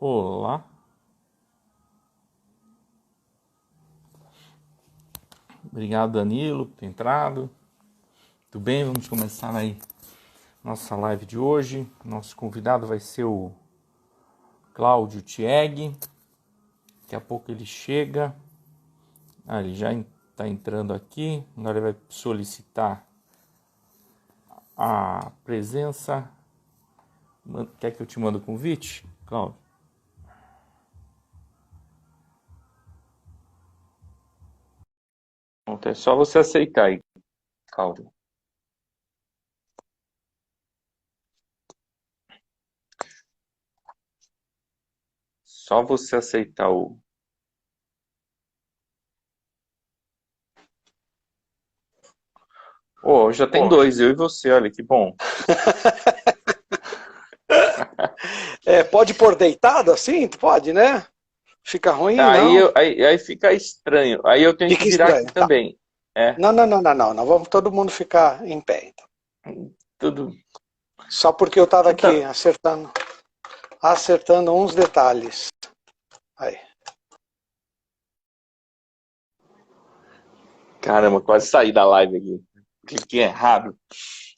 Olá, obrigado Danilo por ter entrado. Tudo bem? Vamos começar aí nossa live de hoje. Nosso convidado vai ser o Cláudio Tieg. Daqui a pouco ele chega. Ele já está entrando aqui. Agora ele vai solicitar a presença. Quer que eu te mande o convite, Cláudio? É só você aceitar aí, Cláudio. Só você aceitar o... Já tem dois, eu e você, olha que bom. Pode pôr deitado assim? Pode, né? Fica ruim, Aí, não? aí fica estranho. Aí eu tenho que Fica virar aqui estranho, tá. também. É, Não. Vamos todo mundo ficar em pé, então. tudo. Só porque eu estava Você aqui tá... acertando uns detalhes. Aí. Caramba, quase saí da live aqui. Cliquei errado.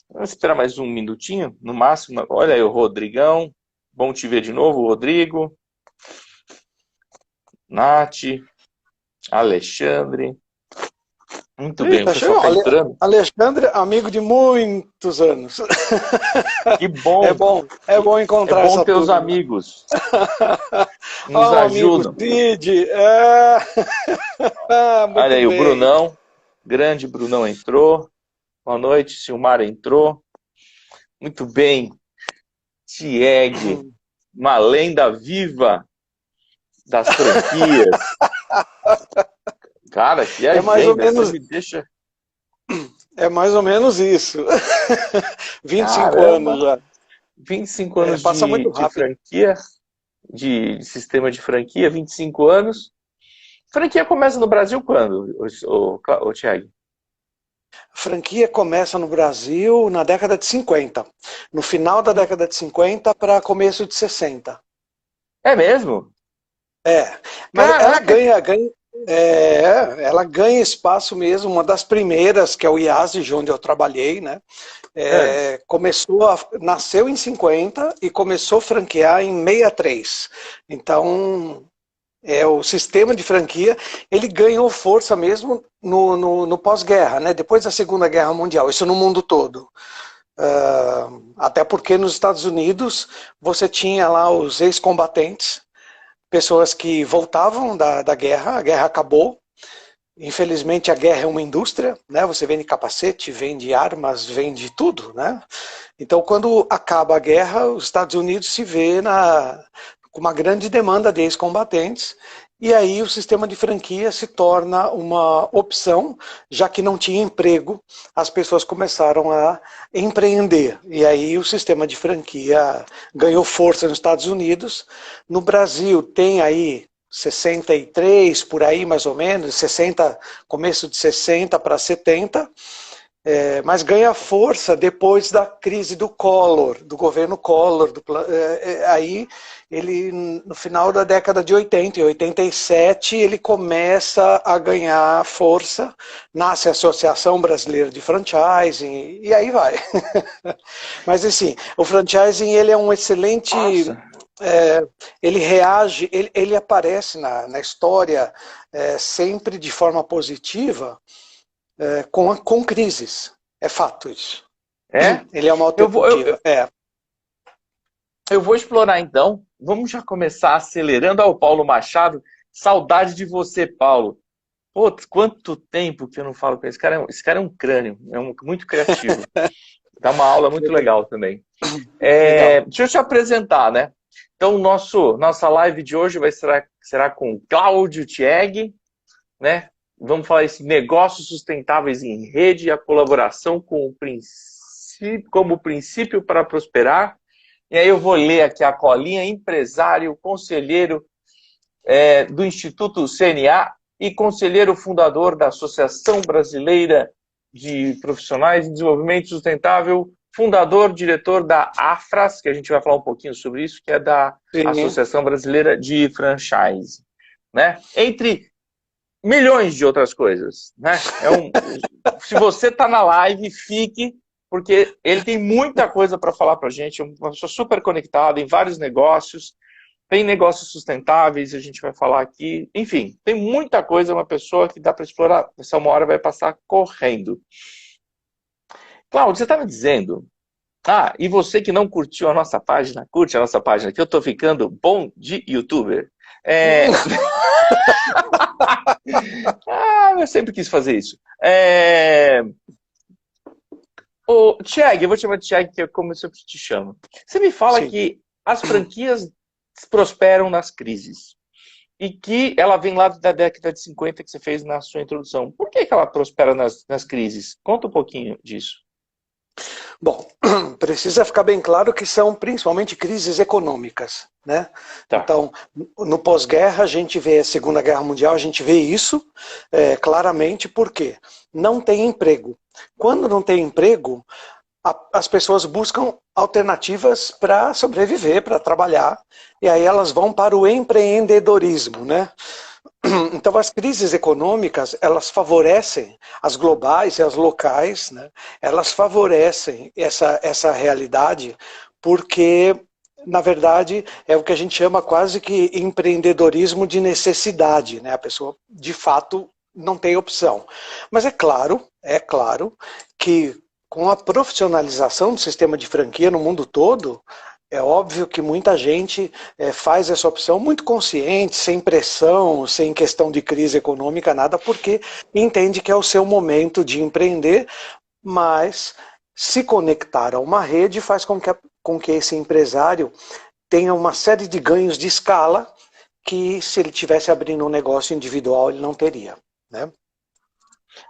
Vamos esperar mais um minutinho, no máximo. Olha aí o Rodrigão. Bom te ver de novo, Rodrigo. Nath. Alexandre. Muito bem, o Eita, pessoal chegou. tá entrando. Alexandre, amigo de muitos anos. Que bom. É bom É encontrar bom essa ter os turma. amigos. Nos Ah, o amigo ajudam. Cid. Olha Muito aí, o bem. Brunão. Grande Brunão entrou. Boa noite, Silmar entrou. Muito bem. Tieg, uma lenda viva das franquias. Cara, que É mais ou agenda, você menos, me deixa... é mais ou menos isso. 25 anos Caramba, já. 25 anos Passa muito de rápido. franquia, de sistema de franquia, 25 anos. Franquia começa no Brasil quando, o Thiago? A franquia começa no Brasil na década de 50. No final da década de 50 para começo de 60. É mesmo? É, mas ela Caraca! ela ganha espaço mesmo. Uma das primeiras, que é o IASE, onde eu trabalhei, né? É. Nasceu em 50 e começou a franquear em 63. Então, o sistema de franquia, ele ganhou força mesmo no pós-guerra, né? Depois da Segunda Guerra Mundial, isso no mundo todo. Até porque nos Estados Unidos você tinha lá os ex-combatentes, pessoas que voltavam da guerra, a guerra acabou. Infelizmente a guerra é uma indústria, né? Você vende capacete, vende armas, vende tudo, né? Então quando acaba a guerra, os Estados Unidos se vê com uma grande demanda de ex-combatentes, e aí o sistema de franquia se torna uma opção, já que não tinha emprego, as pessoas começaram a empreender, e aí o sistema de franquia ganhou força nos Estados Unidos. No Brasil tem aí 63, por aí mais ou menos, 60, começo de 60 para 70, mas ganha força depois da crise do Collor, do governo Collor. Aí, ele, no final da década de 80, em 87, ele começa a ganhar força, nasce a Associação Brasileira de Franchising, e aí vai. Mas, assim, o franchising ele é um excelente... Nossa. Ele reage, ele aparece na história sempre de forma positiva, com crises. É fato isso. É? Ele é uma Eu vou, eu, alternativa. eu vou explorar então. Vamos já começar acelerando. Ao Paulo Machado. Saudade de você, Paulo. Pô, quanto tempo que eu não falo com esse cara. Esse cara é um crânio, muito criativo. Dá uma aula muito legal também. Legal. Deixa eu te apresentar, né? Então, nossa live de hoje será com Cláudio Tieg, né? Vamos falar de negócios sustentáveis em rede, a colaboração como princípio para prosperar. E aí eu vou ler aqui a colinha: empresário, conselheiro do Instituto CNA e conselheiro fundador da Associação Brasileira de Profissionais em Desenvolvimento Sustentável, fundador, diretor da AFRAS, que a gente vai falar um pouquinho sobre isso, que é da Associação Brasileira de Franchise, né? Entre milhões de outras coisas, né? Se você está na live, fique, porque ele tem muita coisa para falar para a gente, uma pessoa super conectada em vários negócios, tem negócios sustentáveis, a gente vai falar aqui, enfim, tem muita coisa, uma pessoa que dá para explorar, essa uma hora vai passar correndo. Cláudio, você estava dizendo, e você que não curtiu a nossa página, curte a nossa página, que eu estou ficando bom de youtuber. Eu sempre quis fazer isso. Tiago, eu vou te chamar de Tiago, que é como eu sempre te chamo. Você me fala Sim. que as franquias prosperam nas crises. E que ela vem lá da década de 50 que você fez na sua introdução. Por que ela prospera nas crises? Conta um pouquinho disso. Bom, precisa ficar bem claro que são principalmente crises econômicas, né? Tá. Então, no pós-guerra, a gente vê a Segunda Guerra Mundial, a gente vê isso claramente, porque não tem emprego. Quando não tem emprego, as pessoas buscam alternativas para sobreviver, para trabalhar, e aí elas vão para o empreendedorismo, né? Então, as crises econômicas, elas favorecem, as globais e as locais, né? Elas favorecem essa realidade, porque, na verdade, é o que a gente chama quase que empreendedorismo de necessidade, né? A pessoa, de fato, não tem opção. Mas é claro que com a profissionalização do sistema de franquia no mundo todo, é óbvio que muita gente faz essa opção muito consciente, sem pressão, sem questão de crise econômica, nada, porque entende que é o seu momento de empreender, mas se conectar a uma rede faz com que esse empresário tenha uma série de ganhos de escala que, se ele tivesse abrindo um negócio individual, ele não teria, né?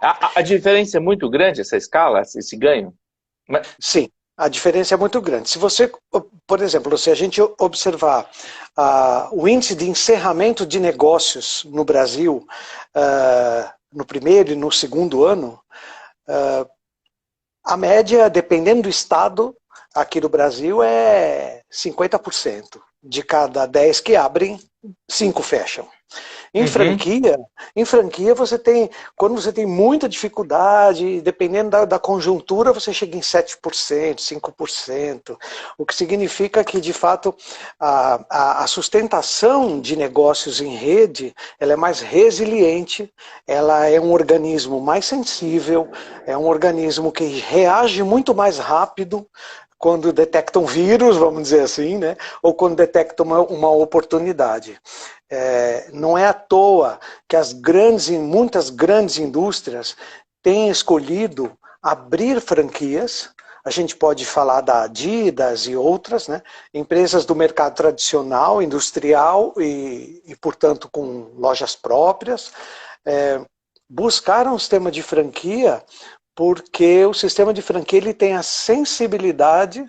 A diferença é muito grande, essa escala, esse ganho? Sim. A diferença é muito grande. Se você, por exemplo, se a gente observar o índice de encerramento de negócios no Brasil no primeiro e no segundo ano, a média, dependendo do estado, aqui no Brasil é 50%. De cada 10 que abrem, 5 fecham. Em franquia você tem, quando você tem muita dificuldade, dependendo da conjuntura, você chega em 7%, 5%, o que significa que, de fato, a sustentação de negócios em rede, ela é mais resiliente, ela é um organismo mais sensível, é um organismo que reage muito mais rápido quando detecta um vírus, vamos dizer assim, né? Ou quando detecta uma oportunidade. Não é à toa que muitas grandes indústrias têm escolhido abrir franquias. A gente pode falar da Adidas e outras, né? Empresas do mercado tradicional, industrial e portanto, com lojas próprias. Buscaram um sistema de franquia porque o sistema de franquia ele tem a sensibilidade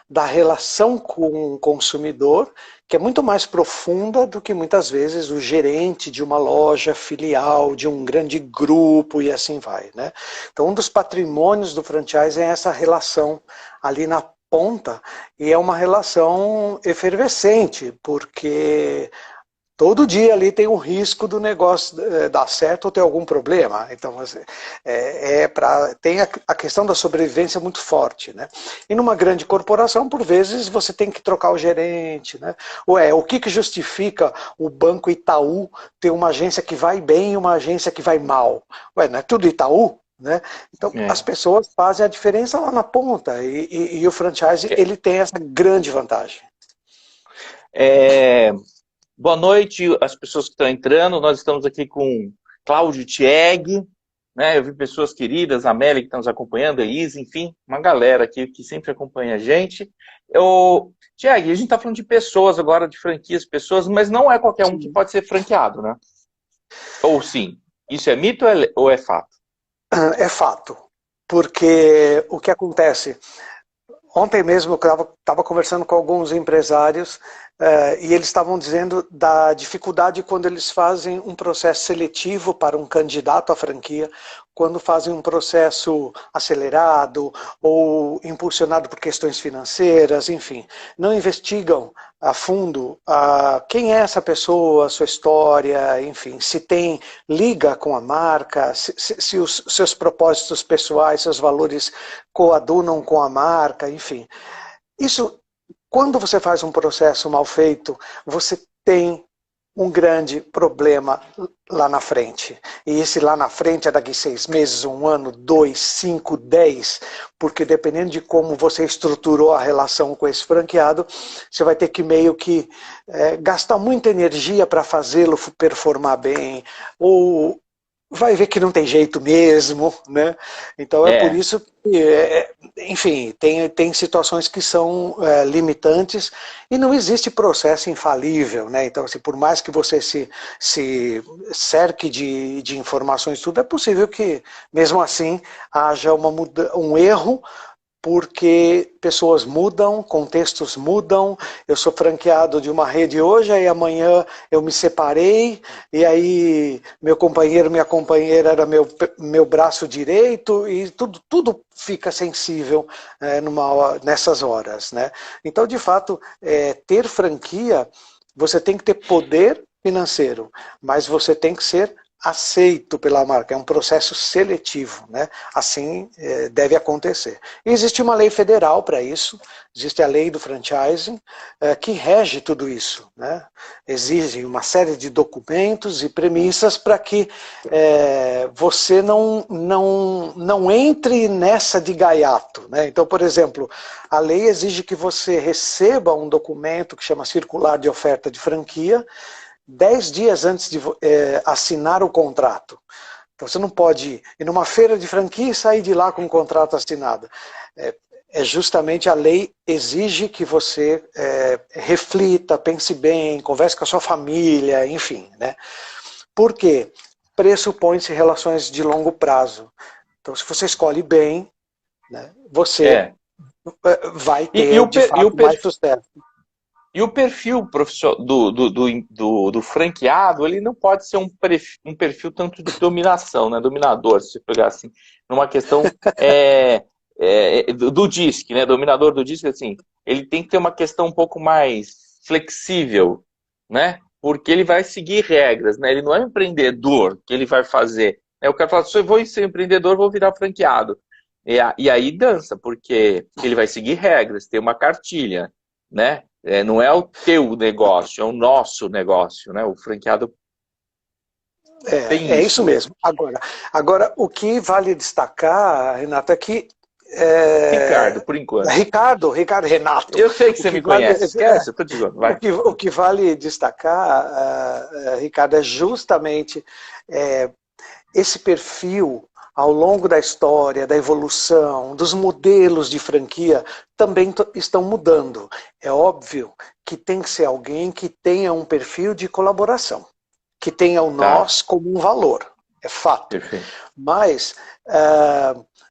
da relação com o consumidor, que é muito mais profunda do que muitas vezes o gerente de uma loja filial, de um grande grupo e assim vai, né? Então, um dos patrimônios do franchise é essa relação ali na ponta, e é uma relação efervescente, porque todo dia ali tem um risco do negócio dar certo ou ter algum problema. Então, tem a questão da sobrevivência muito forte, né? E numa grande corporação, por vezes, você tem que trocar o gerente, né? O que justifica o Banco Itaú ter uma agência que vai bem e uma agência que vai mal? Não é tudo Itaú? Né? Então, as pessoas fazem a diferença lá na ponta. E o franchise, ele tem essa grande vantagem. Boa noite as pessoas que estão entrando. Nós estamos aqui com Cláudio Tieg, né? Eu vi pessoas queridas, a Amélia que está nos acompanhando, a Isa, enfim, uma galera aqui que sempre acompanha a gente. Tieg, a gente está falando de pessoas agora, de franquias, pessoas, mas não é qualquer um que pode ser franqueado, né? Ou sim? Isso é mito ou é fato? É fato, porque o que acontece... Ontem mesmo eu estava conversando com alguns empresários e eles estavam dizendo da dificuldade quando eles fazem um processo seletivo para um candidato à franquia, quando fazem um processo acelerado ou impulsionado por questões financeiras, enfim, não investigam a fundo quem é essa pessoa, sua história, enfim, se tem liga com a marca, se os seus propósitos pessoais, seus valores coadunam com a marca, enfim. Isso, quando você faz um processo mal feito, você tem um grande problema lá na frente. E esse lá na frente é daqui 6 meses, 1 ano, 2, 5, 10, porque dependendo de como você estruturou a relação com esse franqueado, você vai ter que meio que gastar muita energia para fazê-lo performar bem, ou vai ver que não tem jeito mesmo, né? Então é por isso que, enfim, tem situações que são limitantes e não existe processo infalível, né? Então, assim, por mais que você se cerque de informações, tudo é possível que, mesmo assim, haja um erro, porque pessoas mudam, contextos mudam. Eu sou franqueado de uma rede hoje, aí amanhã eu me separei, e aí meu companheiro, minha companheira era meu braço direito, e tudo fica sensível nessas horas, né? Então, de fato, ter franquia, você tem que ter poder financeiro, mas você tem que ser aceito pela marca, é um processo seletivo, né? Assim deve acontecer. E existe uma lei federal para isso, existe a lei do franchising, que rege tudo isso, né? Exige uma série de documentos e premissas para que você não entre nessa de gaiato, né? Então, por exemplo, a lei exige que você receba um documento que chama Circular de Oferta de Franquia, 10 dias antes de assinar o contrato. Então você não pode ir numa feira de franquia e sair de lá com um contrato assinado. Justamente a lei exige que você reflita, pense bem, converse com a sua família, enfim, né? Por quê? Pressupõe-se relações de longo prazo. Então, se você escolhe bem, né, você vai ter, de fato, mais sucesso. E o perfil profissional do franqueado, ele não pode ser um perfil tanto de dominação, né? Dominador, se pegar assim, numa questão do DISC, né? Dominador do DISC, assim, ele tem que ter uma questão um pouco mais flexível, né? Porque ele vai seguir regras, né? Ele não é um empreendedor que ele vai fazer. O cara fala, se eu vou ser empreendedor, vou virar franqueado. E aí dança, porque ele vai seguir regras, tem uma cartilha, né? Não é o teu negócio, é o nosso negócio, né? O franqueado tem isso mesmo. Agora, o que vale destacar, Renato, é que... Ricardo, por enquanto. Ricardo, Renato. Eu sei que você me conhece, esquece, eu tô dizendo, vai. O que vale destacar, Ricardo, é justamente esse perfil ao longo da história, da evolução, dos modelos de franquia, também estão mudando. É óbvio que tem que ser alguém que tenha um perfil de colaboração, que tenha o nós como um valor, é fato. Perfeito. Mas,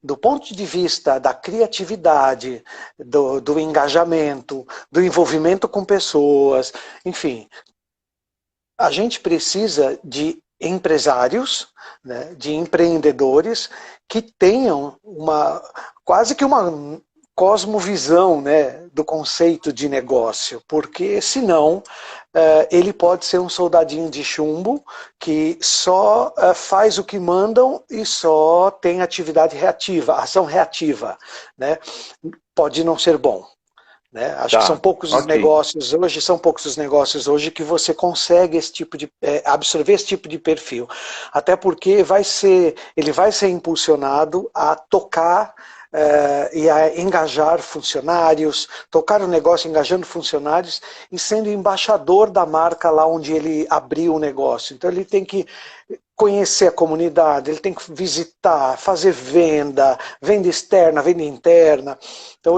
do ponto de vista da criatividade, do engajamento, do envolvimento com pessoas, enfim, a gente precisa de empresários, né, de empreendedores que tenham quase que uma cosmovisão, né, do conceito de negócio, porque senão ele pode ser um soldadinho de chumbo que só faz o que mandam e só tem atividade reativa, ação reativa, né? Pode não ser bom. Né? Acho que são poucos os negócios hoje que você consegue esse tipo de absorver esse tipo de perfil, até porque ele vai ser impulsionado a tocar e a engajar funcionários, tocar o negócio engajando funcionários e sendo embaixador da marca lá onde ele abriu o negócio. Então ele tem que conhecer a comunidade, ele tem que visitar, fazer venda externa, venda interna. Então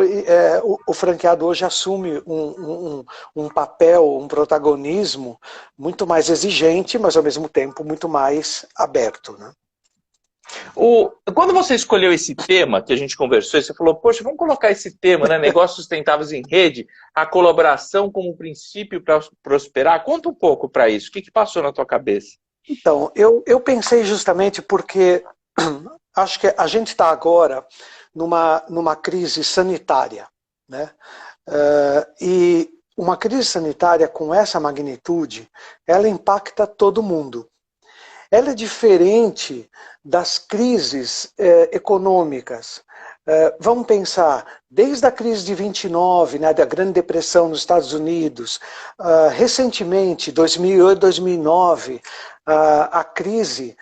o franqueado hoje assume um papel, um protagonismo muito mais exigente, mas ao mesmo tempo muito mais aberto, né? Quando você escolheu esse tema que a gente conversou, você falou, poxa, vamos colocar esse tema, né? Negócios sustentáveis em rede, a colaboração como princípio para prosperar. Conta um pouco para isso. O que passou na tua cabeça? Então, eu pensei justamente porque acho que a gente está agora numa crise sanitária, né? E uma crise sanitária com essa magnitude, ela impacta todo mundo. Ela é diferente das crises econômicas. Vamos pensar, desde a crise de 29, né, da Grande Depressão nos Estados Unidos, recentemente, 2008, 2009, a crise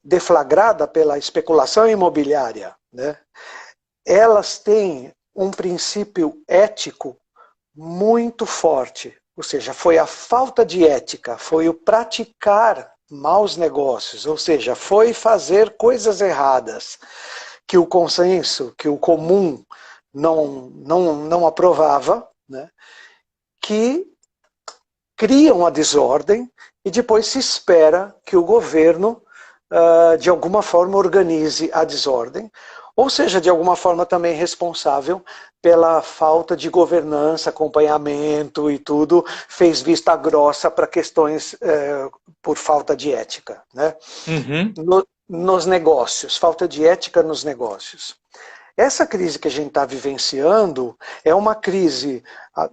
deflagrada pela especulação imobiliária, né, elas têm um princípio ético muito forte. Ou seja, foi a falta de ética, foi o praticar maus negócios, ou seja, foi fazer coisas erradas que o consenso, que o comum não aprovava, né, que criam a desordem e depois se espera que o governo, de alguma forma, organize a desordem, ou seja, de alguma forma também responsável pela falta de governança, acompanhamento e tudo, fez vista grossa para questões por falta de ética, né? Uhum. Nos negócios, falta de ética nos negócios. Essa crise que a gente está vivenciando é uma crise,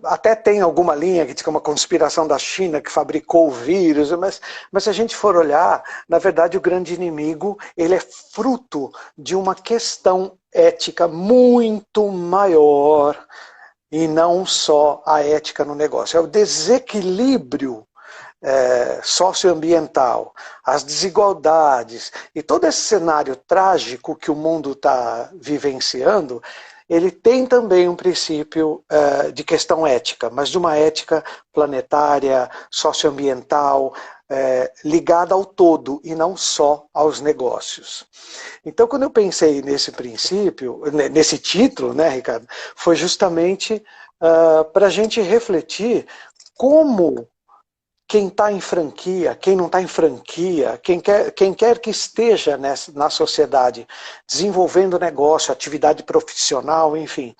até tem alguma linha que diz que é uma conspiração da China que fabricou o vírus, mas se a gente for olhar, na verdade o grande inimigo ele é fruto de uma questão ética muito maior e não só a ética no negócio. É o desequilíbrio socioambiental, as desigualdades e todo esse cenário trágico que o mundo está vivenciando, ele tem também um princípio de questão ética, mas de uma ética planetária, socioambiental, ligada ao todo e não só aos negócios. Então, quando eu pensei nesse princípio, nesse título, né, Ricardo, foi justamente para a gente refletir como quem está em franquia, quem não está em franquia, quem quer que esteja na sociedade, desenvolvendo negócio, atividade profissional, enfim,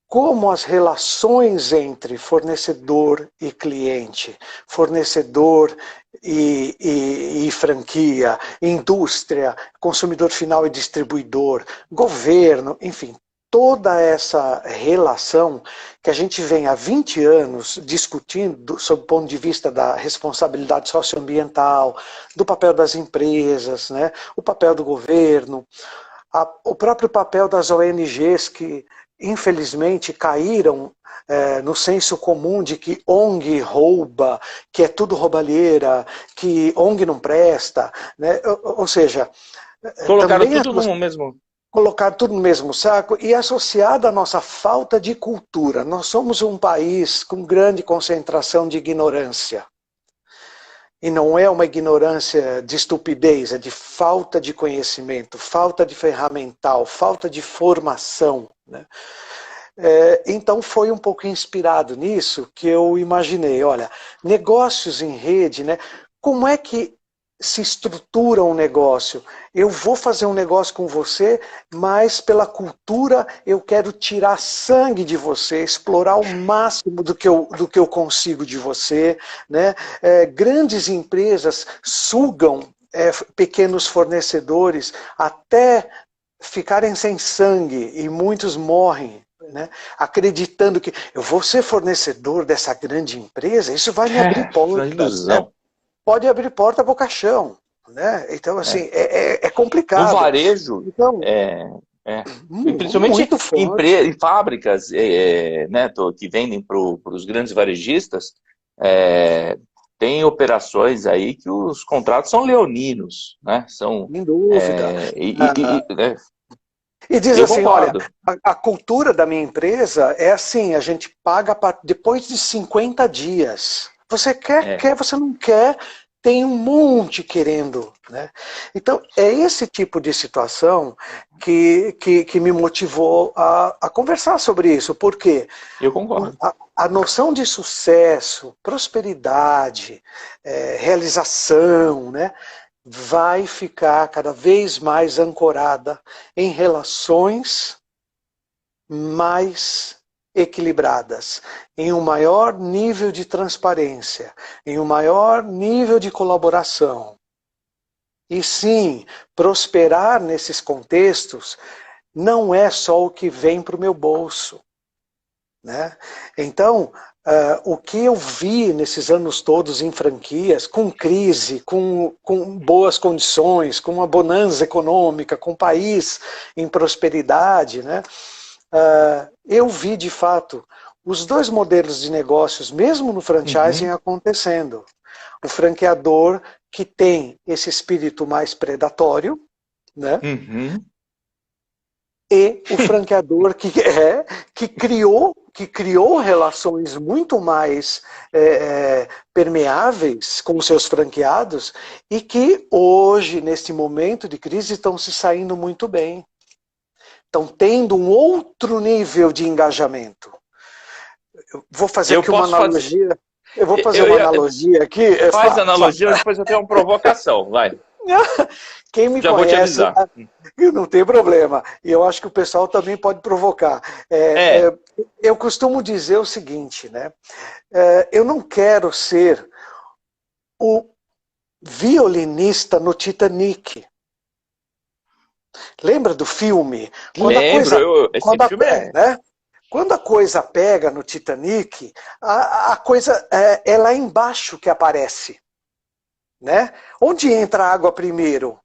como as relações entre fornecedor e cliente, fornecedor e franquia, indústria, consumidor final e distribuidor, governo, enfim, toda essa relação que a gente vem há 20 anos discutindo sob o ponto de vista da responsabilidade socioambiental, do papel das empresas, né, o papel do governo, o próprio papel das ONGs que infelizmente caíram no senso comum de que ONG rouba, que é tudo roubalheira, que ONG não presta, né? Ou seja, Colocaram também tudo no mesmo. colocar tudo no mesmo saco e associado à nossa falta de cultura. Nós somos um país com grande concentração de ignorância. E não é uma ignorância de estupidez, é de falta de conhecimento, falta de ferramental, falta de formação, né? Então foi um pouco inspirado nisso que eu imaginei, olha, negócios em rede, né? Como é que se estrutura um negócio? Eu vou fazer um negócio com você, mas pela cultura eu quero tirar sangue de você, explorar o máximo do que eu consigo de você, né? Grandes empresas sugam pequenos fornecedores até ficarem sem sangue e muitos morrem, né, acreditando que eu vou ser fornecedor dessa grande empresa, isso vai me abrir Uma portas, né? ilusão. Pode abrir porta boca chão, né? Então, assim, é No complicado. varejo, Então, e principalmente muito forte. em fábricas né, que vendem para os grandes varejistas, tem operações aí que os contratos são leoninos, né? São, Sem dúvida. né, E diz eu assim, olha, concordo. a cultura da minha empresa é assim, a gente paga depois de 50 dias. Você É, quer, você não quer, tem um monte querendo, né? Então, é esse tipo de situação que me motivou a conversar sobre isso. Por quê? eu concordo. A noção de sucesso, prosperidade, realização, né, vai ficar cada vez mais ancorada em relações mais equilibradas, em um maior nível de transparência, em um maior nível de colaboração. E sim, prosperar nesses contextos não é só o que vem para o meu bolso, né? Então, o que eu vi nesses anos todos em franquias, com crise, com boas condições, com uma bonança econômica, com o país em prosperidade, né? Eu vi de fato os dois modelos de negócios, mesmo no franchising, Uhum, acontecendo. O franqueador que tem esse espírito mais predatório, né? uhum. E o franqueador que criou relações muito mais permeáveis com os seus franqueados e que hoje, neste momento de crise, estão se saindo muito bem. Estão tendo um outro nível de engajamento. Eu vou fazer Eu aqui uma posso fazer. analogia. Eu vou fazer Eu, uma eu- analogia aqui. faz analogia, depois eu tenho uma provocação, vai. Quem me Já vou te conhece, avisar. não tem problema. E eu acho que o pessoal também pode provocar. É, Eu costumo dizer o seguinte, né? Eu não quero ser o violinista no Titanic. Lembra do filme? Quando a lembro, coisa, esse filme é. né? Quando a coisa pega no Titanic, a coisa é lá embaixo que aparece, né? Onde entra a água primeiro?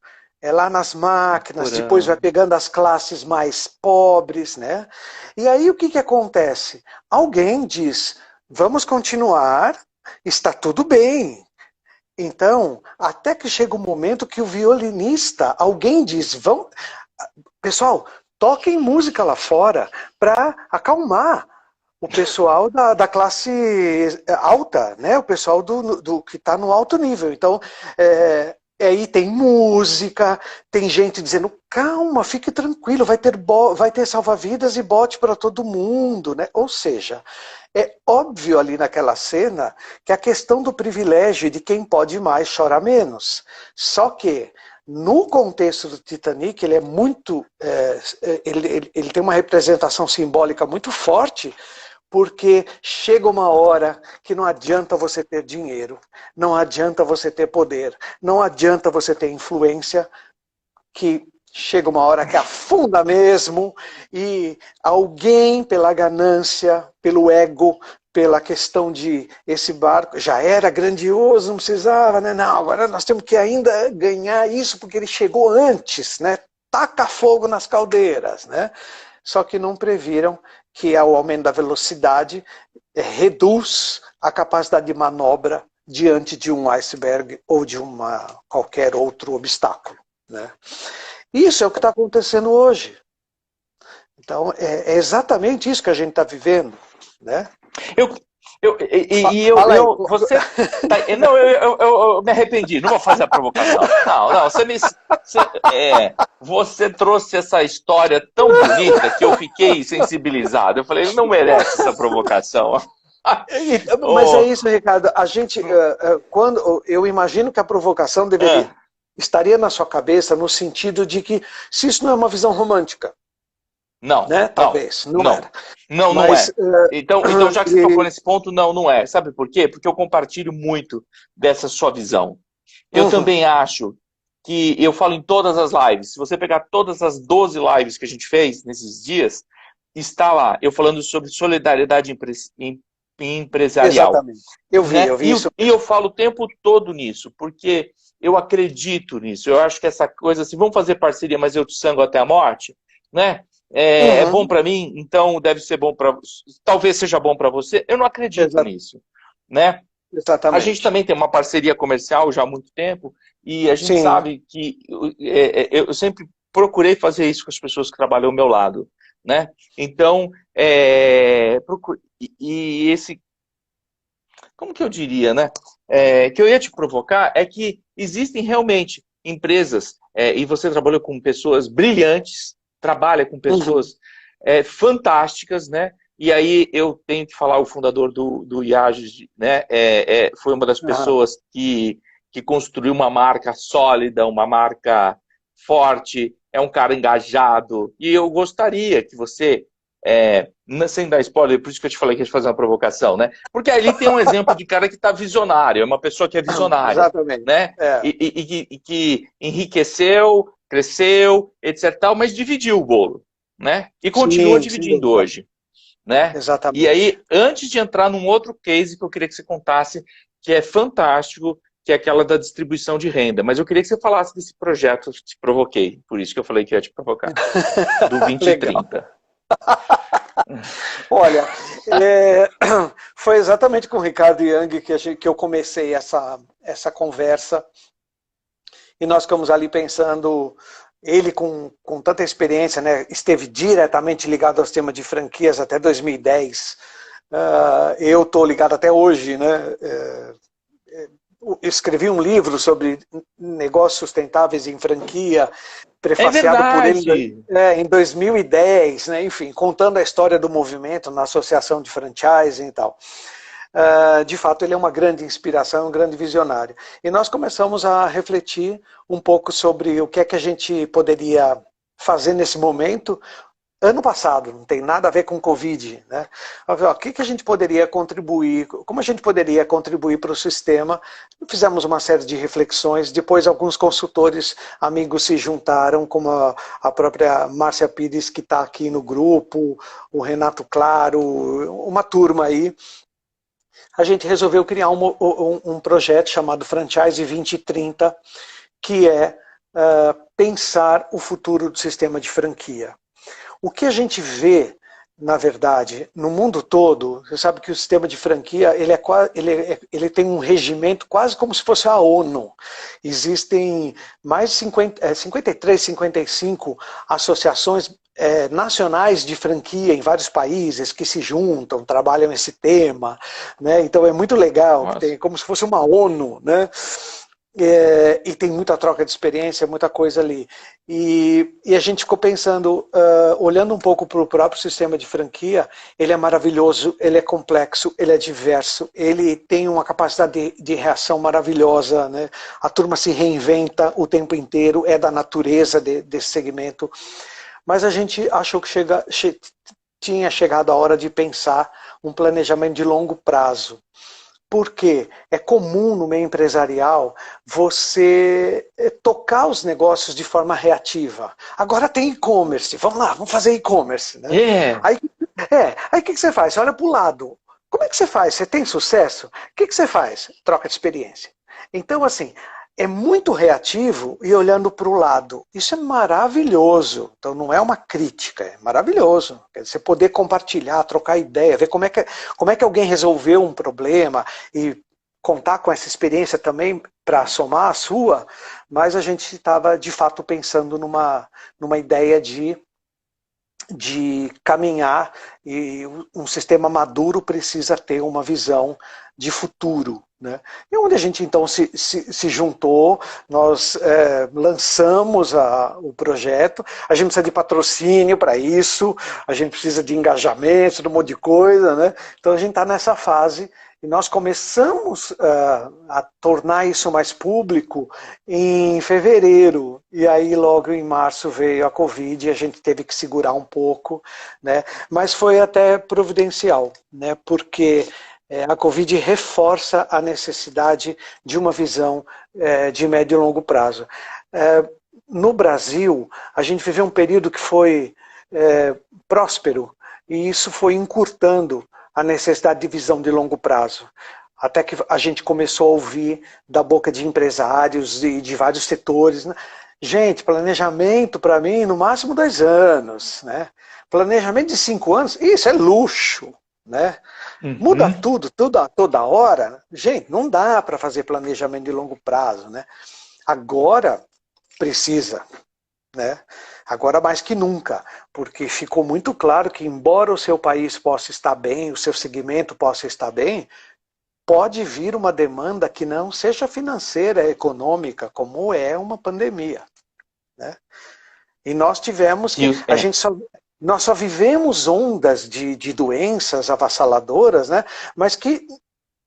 É lá nas máquinas, depois vai Porão. pegando as classes mais pobres, né? E aí o que acontece? Alguém diz, vamos continuar, está tudo bem. Então, até que chega um momento que o violinista, alguém diz, vamos, pessoal, toquem música lá fora para acalmar o pessoal da classe alta, né? O pessoal do que está no alto nível. Então, aí tem música, tem gente dizendo, calma, fique tranquilo, vai ter salva-vidas e bote para todo mundo, né? Ou seja, é óbvio ali naquela cena que a questão do privilégio de quem pode mais chora menos. Só que no contexto do Titanic, ele é muito. Ele tem uma representação simbólica muito forte, porque chega uma hora que não adianta você ter dinheiro, não adianta você ter poder, não adianta você ter influência, que chega uma hora que afunda mesmo e alguém, pela ganância, pelo ego, pela questão de esse barco já era grandioso, não precisava, né? Não, agora nós temos que ainda ganhar isso porque ele chegou antes, né? Taca fogo nas caldeiras, né? Só que não previram que o aumento da velocidade reduz a capacidade de manobra diante de um iceberg ou de qualquer outro obstáculo, né? Isso é o que está acontecendo hoje. Então, é exatamente isso que a gente está vivendo, né? Eu, Fala aí. você, não, eu me arrependi, não vou fazer a provocação. Não, não, você trouxe essa história tão bonita que eu fiquei sensibilizado. Eu falei, não merece essa provocação. Mas é Oh, isso, Ricardo. A gente, quando eu imagino que a provocação ah, estaria na sua cabeça no sentido de que se isso não é uma visão romântica, não, né? não, Talvez, não não, era. não Mas é. Então, já que você tocou nesse ponto, não é. Sabe por quê? Porque eu compartilho muito dessa sua visão. Eu uhum, também acho que, eu falo em todas as lives, se você pegar todas as 12 lives que a gente fez nesses dias, está lá, eu falando sobre solidariedade empresarial. exatamente. Né? Eu vi isso E eu mesmo. falo o tempo todo nisso, porque eu acredito nisso. Eu acho que essa coisa assim, vamos fazer parceria, mas eu te sango até a morte, né? É bom Uhum, para mim, então deve ser bom para. Talvez seja bom para você. Eu não acredito exa nisso, né? A gente exatamente. também tem uma parceria comercial já há muito tempo e a gente Sim, sabe que eu sempre procurei fazer isso com as pessoas que trabalham ao meu lado, né? Então, e esse, como que eu diria, né? Que eu ia te provocar é que existem realmente empresas, e você trabalha com pessoas brilhantes, trabalha com uhum, pessoas fantásticas, né? E aí eu tenho que falar, o fundador do IAGES, né? Foi uma das uhum. pessoas que construiu uma marca sólida, uma marca forte, é um cara engajado. E eu gostaria que você sem dar spoiler, por isso que eu te falei que a gente fazer uma provocação, né? Porque ali tem um exemplo de cara que está visionário, é uma pessoa que é visionária, Exatamente. né? E que enriqueceu, cresceu, etc. Tal, mas dividiu o bolo, né? E continua Sim, sem dividindo dúvida. hoje, né? E Exatamente. aí, antes de entrar num outro case que eu queria que você contasse, que é fantástico, que é aquela da distribuição de renda. Mas eu queria que você falasse desse projeto, te provoquei, por isso que eu falei que ia te provocar, do Legal. 2030. Olha, foi exatamente com o Ricardo Young que eu comecei essa conversa, e nós ficamos ali pensando, ele com tanta experiência, né, esteve diretamente ligado ao sistema de franquias até 2010, eu estou ligado até hoje, né, escrevi um livro sobre negócios sustentáveis em franquia, É prefaciado por ele verdade! em 2010, né, enfim, contando a história do movimento na associação de franchising e tal. De fato, ele é uma grande inspiração, um grande visionário. E nós começamos a refletir um pouco sobre o que é que a gente poderia fazer nesse momento. Ano passado, não tem nada a ver com o Covid, né? O que a gente poderia contribuir, como a gente poderia contribuir para o sistema? Fizemos uma série de reflexões, depois alguns consultores amigos se juntaram, como a própria Márcia Pires, que está aqui no grupo, o Renato Claro, uma turma aí. A gente resolveu criar um projeto chamado Franchise 2030, que é pensar o futuro do sistema de franquia. O que a gente vê, na verdade, no mundo todo, você sabe que o sistema de franquia ele tem um regimento quase como se fosse a ONU. Existem mais de 53, 55 associações nacionais de franquia em vários países que se juntam, trabalham esse tema, né? Então é muito legal, que tem como se fosse uma ONU, né? E tem muita troca de experiência, muita coisa ali. E a gente ficou pensando, olhando um pouco para o próprio sistema de franquia, ele é maravilhoso, ele é complexo, ele é diverso, ele tem uma capacidade de reação maravilhosa, né? A turma se reinventa o tempo inteiro, é da natureza desse segmento. Mas a gente achou que tinha chegado a hora de pensar um planejamento de longo prazo. Porque é comum no meio empresarial você tocar os negócios de forma reativa. Agora tem e-commerce, vamos lá, vamos fazer e-commerce. Né? Aí o que você faz? Você olha para o lado. Como é que você faz? Você tem sucesso? O que você faz? Troca de experiência. Então, assim, é muito reativo e olhando para o lado. Isso é maravilhoso. Então não é uma crítica, é maravilhoso. Você poder compartilhar, trocar ideia, ver como é que alguém resolveu um problema e contar com essa experiência também para somar a sua, mas a gente estava de fato pensando numa ideia de caminhar, e um sistema maduro precisa ter uma visão de futuro. Né? E onde a gente então se juntou, nós lançamos o projeto, a gente precisa de patrocínio para isso, a gente precisa de engajamento, de um monte de coisa, né? Então a gente está nessa fase. E nós começamos a tornar isso mais público em fevereiro. E aí logo em março veio a Covid e a gente teve que segurar um pouco, né? Mas foi até providencial, né? Porque a Covid reforça a necessidade de uma visão de médio e longo prazo. No Brasil, a gente viveu um período que foi próspero e isso foi encurtando a necessidade de visão de longo prazo. Até que a gente começou a ouvir da boca de empresários e de vários setores, né? Gente, planejamento para mim no máximo 2 anos, né? Planejamento de 5 anos, isso é luxo, né? Muda tudo, toda hora. Gente, não dá para fazer planejamento de longo prazo, né? Agora precisa, né? Agora mais que nunca, porque ficou muito claro que embora o seu país possa estar bem, o seu segmento possa estar bem, pode vir uma demanda que não seja financeira, econômica, como é uma pandemia. Né? E nós tivemos que... Nós só vivemos ondas de doenças avassaladoras, né? Mas que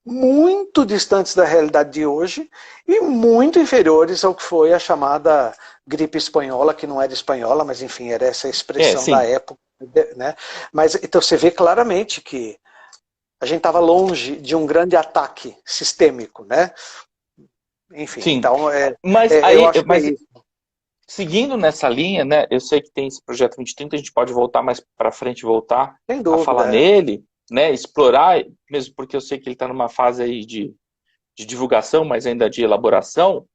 muito distantes da realidade de hoje e muito inferiores ao que foi a chamada gripe espanhola, que não era espanhola, mas enfim, era essa expressão da época. né? Mas então você vê claramente que a gente estava longe de um grande ataque sistêmico, né? Enfim, Sim, então mas eu aí, acho que é isso. seguindo nessa linha, né, eu sei que tem esse projeto 2030, a gente pode voltar mais para frente, voltar Sem a falar dúvida. nele, né, explorar, mesmo porque eu sei que ele está numa fase aí de divulgação, mas ainda de elaboração,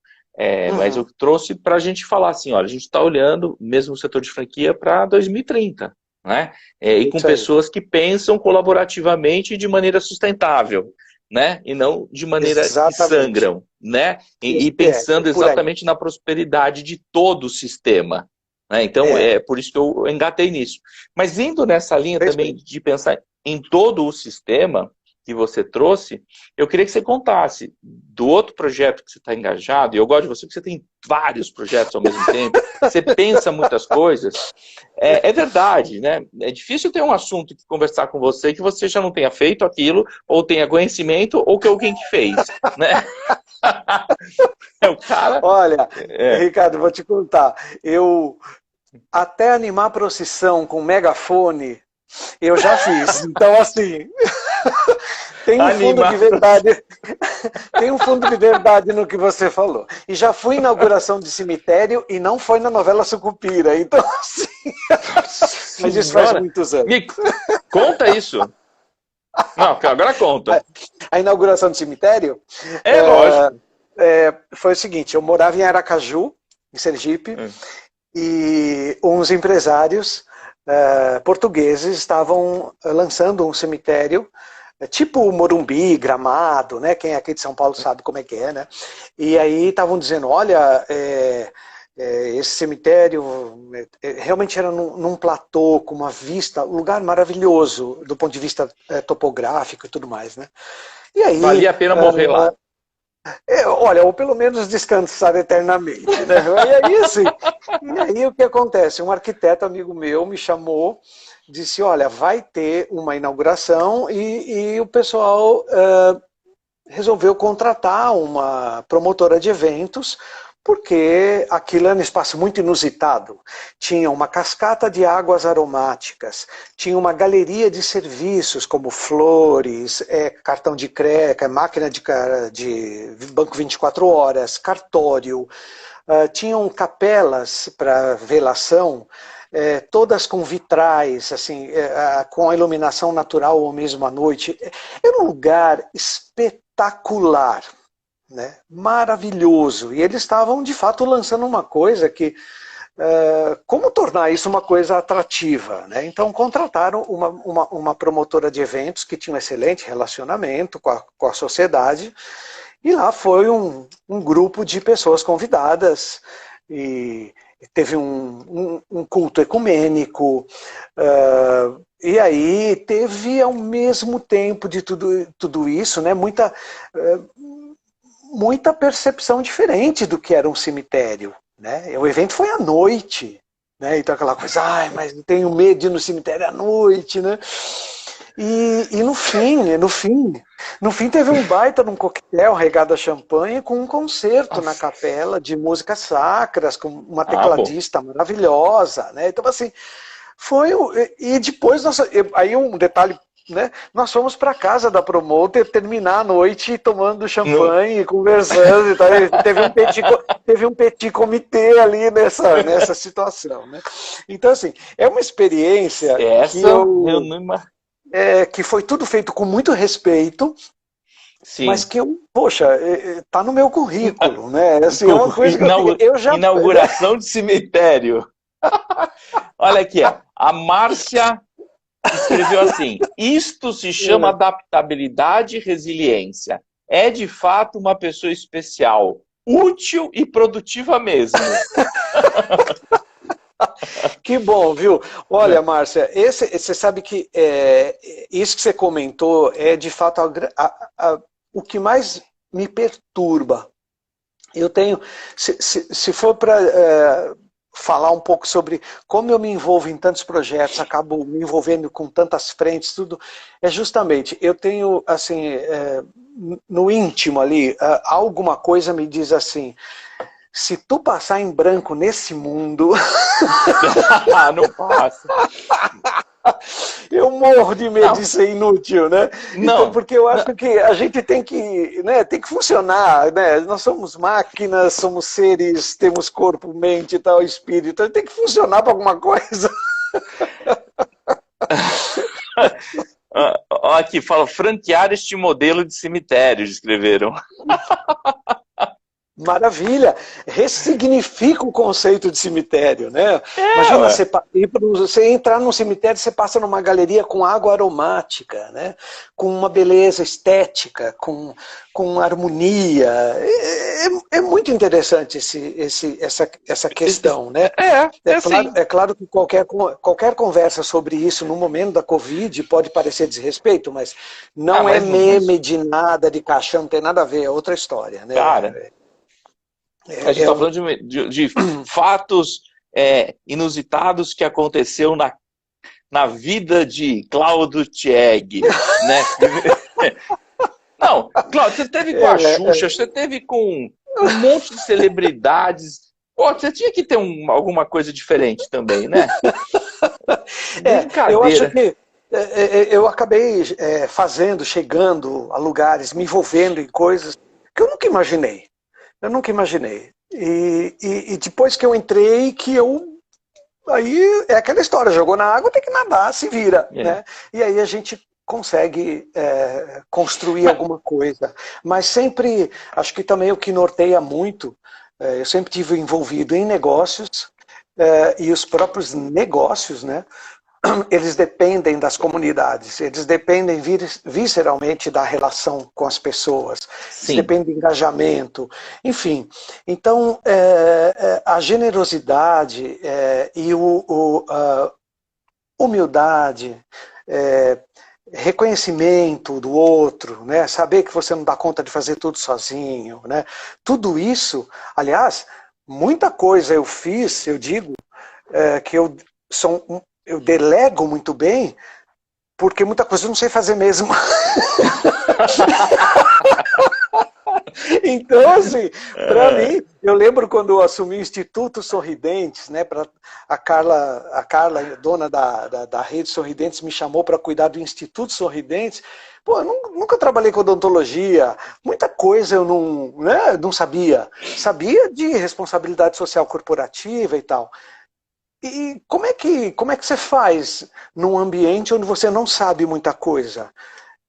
mas eu Uhum. trouxe para a gente falar assim, olha, a gente está olhando, mesmo o setor de franquia, para 2030, né, e com Isso aí. pessoas que pensam colaborativamente e de maneira sustentável, né, e não de maneira que Exatamente. sangram, né, e É pensando por aí. exatamente na prosperidade de todo o sistema. Né? Então, É, é por isso que eu engatei nisso. Mas indo nessa linha fez também bem. de pensar em todo o sistema que você trouxe, eu queria que você contasse do outro projeto que você está engajado, e eu gosto de você porque você tem vários projetos ao mesmo tempo, você pensa muitas coisas. É verdade, né? É difícil ter um assunto que conversar com você que você já não tenha feito aquilo, ou tenha conhecimento, ou que alguém que fez, né? O cara... Olha, É. Ricardo, vou te contar. Eu até animar procissão com megafone, eu já fiz. Então, assim, tem um fundo de Anima. verdade, tem um fundo de verdade no que você falou. E já fui em inauguração de cemitério e não foi na novela Sucupira. Então, assim, Nossa mas isso faz senhora. muitos anos. Conta isso. Não, agora conta. A inauguração do cemitério É lógico. foi o seguinte: eu morava em Aracaju, em Sergipe, É. e uns empresários portugueses estavam lançando um cemitério tipo Morumbi, Gramado, né? Quem é aqui de São Paulo sabe como é que é, né? E aí estavam dizendo, olha, esse cemitério realmente era num platô com uma vista, um lugar maravilhoso do ponto de vista topográfico e tudo mais, né? E aí, Valia a pena morrer lá. olha, ou pelo menos descansar eternamente, né? E aí o que acontece? Um arquiteto amigo meu me chamou, disse, olha, vai ter uma inauguração e o pessoal resolveu contratar uma promotora de eventos, porque aquilo era um espaço muito inusitado. Tinha uma cascata de águas aromáticas, tinha uma galeria de serviços como flores, cartão de crédito, máquina de banco 24 horas, cartório, tinham capelas para velação, todas com vitrais, assim, com a iluminação natural ou mesmo à noite. Era um lugar espetacular, né? Maravilhoso. E eles estavam, de fato, lançando uma coisa que... como tornar isso uma coisa atrativa, né? Então contrataram uma promotora de eventos que tinha um excelente relacionamento com a sociedade, e lá foi um grupo de pessoas convidadas, e teve um culto ecumênico, e aí teve ao mesmo tempo de tudo isso, né, muita percepção diferente do que era um cemitério. Né? O evento foi à noite, né? Então aquela coisa, ai, mas eu tenho medo de ir no cemitério à noite, né? E no fim teve um baita num coquetel regado a champanhe com um concerto na Nossa. capela de músicas sacras, com uma Ah, bom. tecladista maravilhosa, né? Então assim, e depois aí um detalhe, né? Nós fomos para casa da promoter terminar a noite tomando Não. champanhe, conversando e tal. E teve um petit comitê ali nessa situação, né? Então assim, é uma experiência Essa eu não imagino. que foi tudo feito com muito respeito, mas Sim. que poxa, tá no meu currículo, né? Assim, é uma coisa que eu já, né? Inauguração de cemitério. Olha aqui, ó. A Márcia escreveu assim: isto se chama adaptabilidade e resiliência. É de fato uma pessoa especial, útil e produtiva mesmo. Que bom, viu? Olha, Márcia, você sabe que isso que você comentou é de fato o que mais me perturba. Eu tenho, se for para falar um pouco sobre como eu me envolvo em tantos projetos, acabo me envolvendo com tantas frentes, tudo, é justamente, eu tenho, assim, no íntimo ali, alguma coisa me diz assim, se tu passar em branco nesse mundo, Não passa. eu morro de medo Não, de ser inútil, né? Então, não. porque eu Não. acho que a gente tem que, né, tem que funcionar, né? Nós somos máquinas, somos seres, temos corpo, mente e tal, espírito, então tem que funcionar para alguma coisa. Aqui, fala, franquear este modelo de cemitério, escreveram. Maravilha! Ressignifica o conceito de cemitério, né? É, Imagina ué. você entrar num cemitério, você passa numa galeria com água aromática, né? Com uma beleza estética, com harmonia. É muito interessante essa questão, né? É assim. É claro que qualquer conversa sobre isso no momento da Covid pode parecer desrespeito, mas Ah, não é mas, meme de nada, de caixão, não tem nada a ver, é outra história, cara, né? a gente É está um, falando de fatos inusitados que aconteceu na vida de Cláudio Tieg, né? Não, Cláudio, você teve com a é, Xuxa, você teve com um monte de celebridades. Pô, você tinha que ter alguma coisa diferente também, né? eu acho Brincadeira. que eu acabei chegando a lugares, me envolvendo em coisas que eu nunca imaginei. Eu nunca imaginei. E depois que eu entrei, aí é aquela história, jogou na água, tem que nadar, se vira, É. né? E aí a gente consegue construir Mas, alguma coisa. Mas sempre, acho que também o que norteia muito, eu sempre tive envolvido em negócios, e os próprios negócios, né? Eles dependem das comunidades, eles dependem visceralmente da relação com as pessoas, eles sim. dependem do engajamento, enfim. Então, a generosidade e a humildade, é, reconhecimento do outro, né? Saber que você não dá conta de fazer tudo sozinho, né? Tudo isso, aliás, muita coisa eu fiz, eu digo, que eu delego muito bem, porque muita coisa eu não sei fazer mesmo. Então, assim, para mim, eu lembro quando eu assumi o Instituto Sorridentes, né? A Carla, dona da rede Sorridentes, me chamou para cuidar do Instituto Sorridentes. Pô, eu nunca trabalhei com odontologia, muita coisa eu não sabia. Sabia de responsabilidade social corporativa e tal. E como é que você faz num ambiente onde você não sabe muita coisa?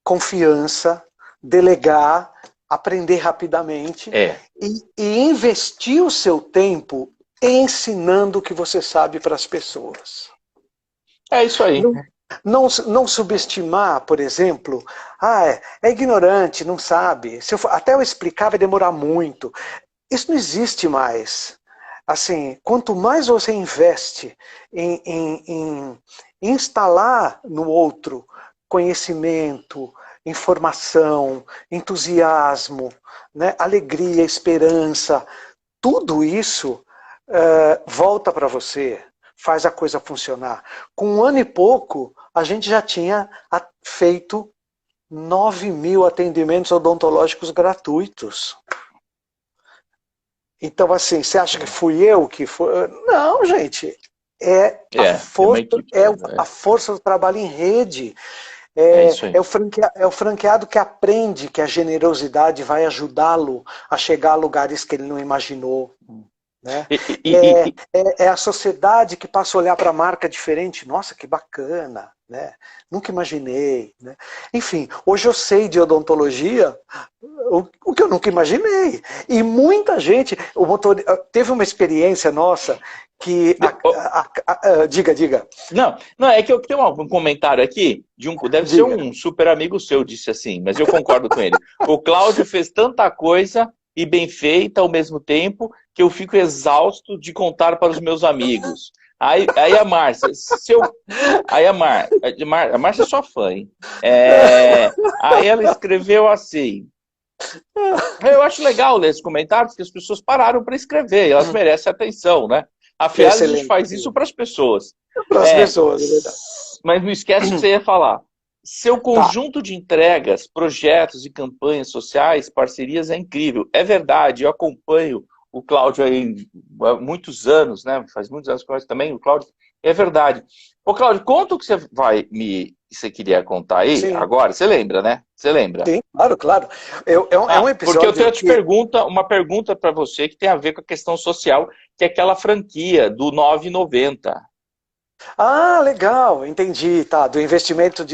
Confiança, delegar, aprender rapidamente É, e investir o seu tempo ensinando o que você sabe para as pessoas. é isso aí. Não, não subestimar, por exemplo, é ignorante, não sabe. Até eu explicar vai demorar muito. Isso não existe mais. Assim, quanto mais você investe em instalar no outro conhecimento, informação, entusiasmo, né, alegria, esperança, tudo isso volta para você, faz a coisa funcionar. Com um ano e pouco, a gente já tinha feito 9.000 atendimentos odontológicos gratuitos. Então, assim, você acha que fui eu que foi? Não, gente. É uma equipe toda. A força do trabalho em rede. É isso aí. É o franqueado que aprende que a generosidade vai ajudá-lo a chegar a lugares que ele não imaginou. Né? E, e, e, É a sociedade que passa a olhar para a marca diferente. Nossa, que bacana, né? Nunca imaginei. Né? Enfim, hoje eu sei de odontologia o que eu nunca imaginei. E muita gente, teve uma experiência nossa que. Diga. não, é que eu tenho um comentário aqui deve ser Diga. um super amigo seu, disse assim, mas eu concordo com ele. O Cláudio fez tanta coisa e bem feita ao mesmo tempo que eu fico exausto de contar para os meus amigos. Aí a Márcia, a Márcia é sua fã, hein? Aí ela escreveu assim. Eu acho legal ler esses comentários, que as pessoas pararam para escrever, elas merecem atenção, né? Afinal, a gente Excelente. faz isso para as pessoas. Para as pessoas, é verdade. Mas não esquece o que você ia falar. Seu Tá. conjunto de entregas, projetos e campanhas sociais, parcerias é incrível. É verdade, eu acompanho o Cláudio aí há muitos anos, né? Faz muitos anos que eu conheço também o Cláudio. É verdade. Ô, Cláudio, conta o que você queria contar aí Sim, agora. Você lembra, né? Você lembra? sim, claro, claro. É um Porque eu episódio tenho que... uma pergunta para você que tem a ver com a questão social, que é aquela franquia do 9,90. Ah, legal, entendi, tá, do investimento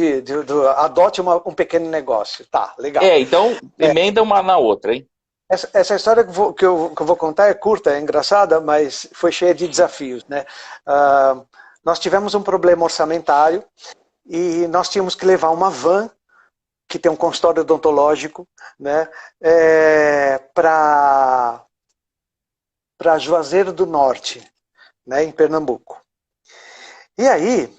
adote um pequeno negócio, tá, legal. Então, É, emenda uma na outra, hein? essa história que eu vou contar é curta, é engraçada, mas foi cheia de desafios, né? Ah, nós tivemos um problema orçamentário e nós tínhamos que levar uma van que tem um consultório odontológico, né, para Juazeiro do Norte, né, em Pernambuco. E aí,